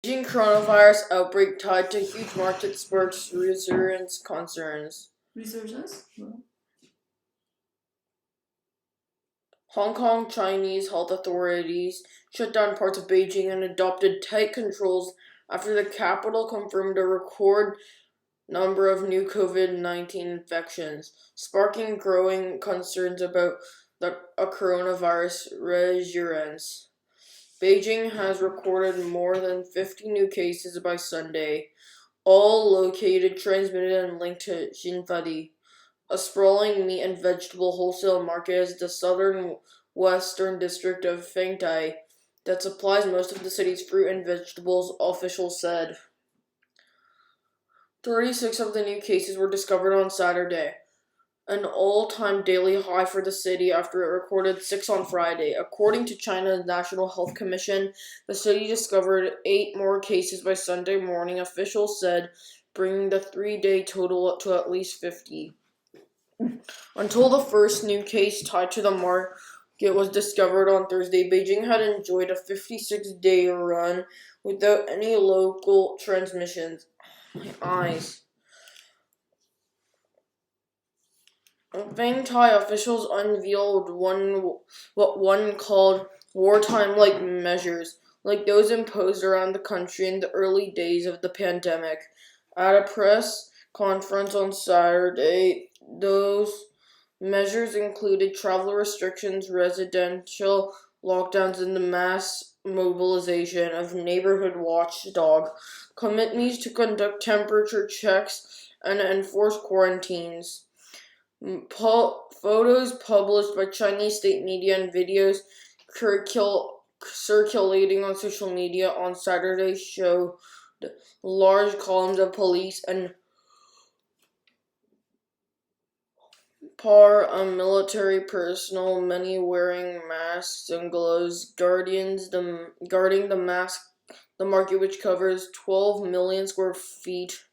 Beijing coronavirus outbreak tied to huge market sparks resurgence concerns. Resurgence? Hong Kong Chinese health authorities shut down parts of Beijing and adopted tight controls after the capital confirmed a record number of new COVID-19 infections, sparking growing concerns about a coronavirus resurgence. Beijing has recorded more than 50 new cases by Sunday, all located, transmitted, and linked to Xinfadi, a sprawling meat and vegetable wholesale market is the southern western district of Fengtai that supplies most of the city's fruit and vegetables, officials said. 36 of the new cases were discovered on Saturday, an all-time daily high for the city after it recorded 6 on Friday. According to China's National Health Commission, the city discovered 8 more cases by Sunday morning, officials said, bringing the 3-day total up to at least 50. Until the first new case tied to the market was discovered on Thursday, Beijing had enjoyed a 56-day run without any local transmissions. My eyes. Fengtai officials unveiled what one called wartime-like measures, like those imposed around the country in the early days of the pandemic. At a press conference on Saturday, those measures included travel restrictions, residential lockdowns, and the mass mobilization of neighborhood watchdog committees to conduct temperature checks and enforce quarantines. Photos published by Chinese state media and videos circulating on social media on Saturday showed large columns of police and paramilitary personnel, many wearing masks and gloves, guarding the market, which covers 12 million square feet,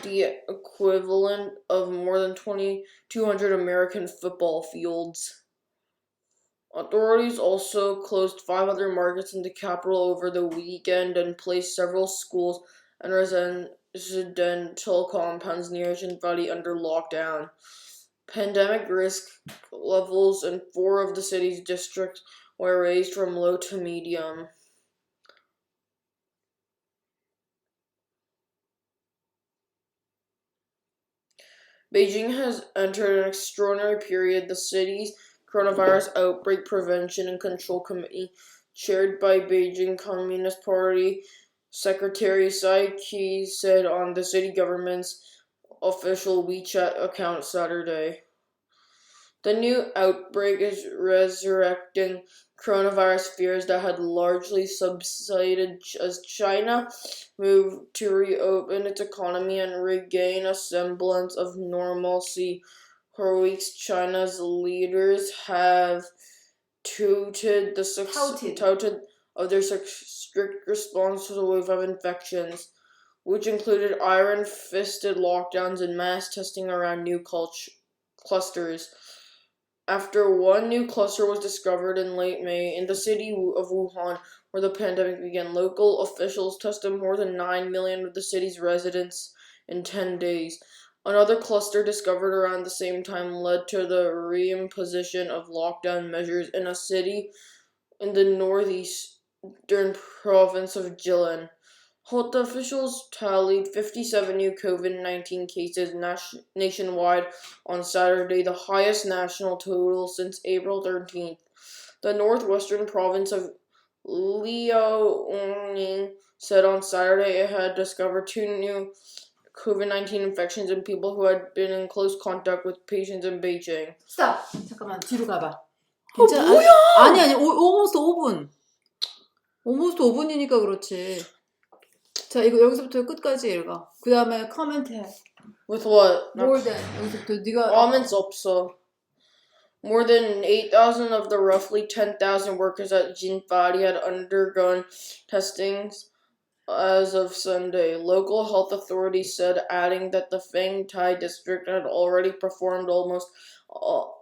the equivalent of more than 2,200 American football fields. Authorities also closed 5 other markets in the capital over the weekend and placed several schools and residential compounds near Xinfadi under lockdown. Pandemic risk levels in 4 of the city's districts were raised from low to medium. Beijing has entered an extraordinary period. The city's coronavirus outbreak prevention and control committee, chaired by Beijing Communist Party Secretary Tsai Ki, said on the city government's official WeChat account Saturday. The new outbreak is resurrecting coronavirus fears that had largely subsided as China moved to reopen its economy and regain a semblance of normalcy. For weeks, China's leaders have touted of their strict response to the wave of infections, which included iron-fisted lockdowns and mass testing around new clusters. After one new cluster was discovered in late May in the city of Wuhan, where the pandemic began, local officials tested more than 9 million of the city's residents in 10 days. Another cluster discovered around the same time led to the reimposition of lockdown measures in a city in the northeastern province of Jilin. Health officials tallied 57 new COVID-19 cases nationwide on Saturday, the highest national total since April 13th. The northwestern province of Liaoning said on Saturday it had discovered 2 new COVID-19 infections in people who had been in close contact with patients in Beijing. Stop! 잠깐만, 뒤로 가봐. 괜찮아? 뭐야? 아니, almost 5분. almost 5분이니까 그렇지. 자, 이거 여기서부터 끝까지 읽어. 그 다음에 comment 해. With what? More than. 여기서부터 네가. Comments 없어. More than 8,000 of the roughly 10,000 workers at Xinfadi had undergone testings as of Sunday. Local health authorities said, adding that the Fengtai district had already performed almost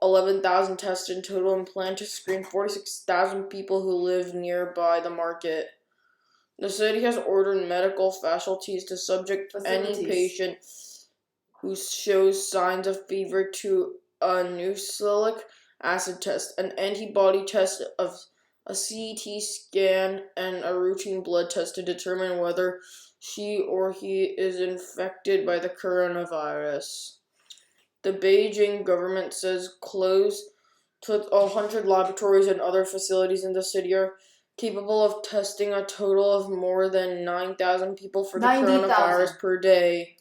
11,000 tests in total and planned to screen 46,000 people who live nearby the market. The city has ordered medical facilities to subject any patient who shows signs of fever to a nucleic acid test, an antibody test, of a CT scan, and a routine blood test to determine whether she or he is infected by the coronavirus. The Beijing government says close to 100 laboratories and other facilities in the city are capable of testing a total of more than 9,000 people for the 90,000. coronavirus per day.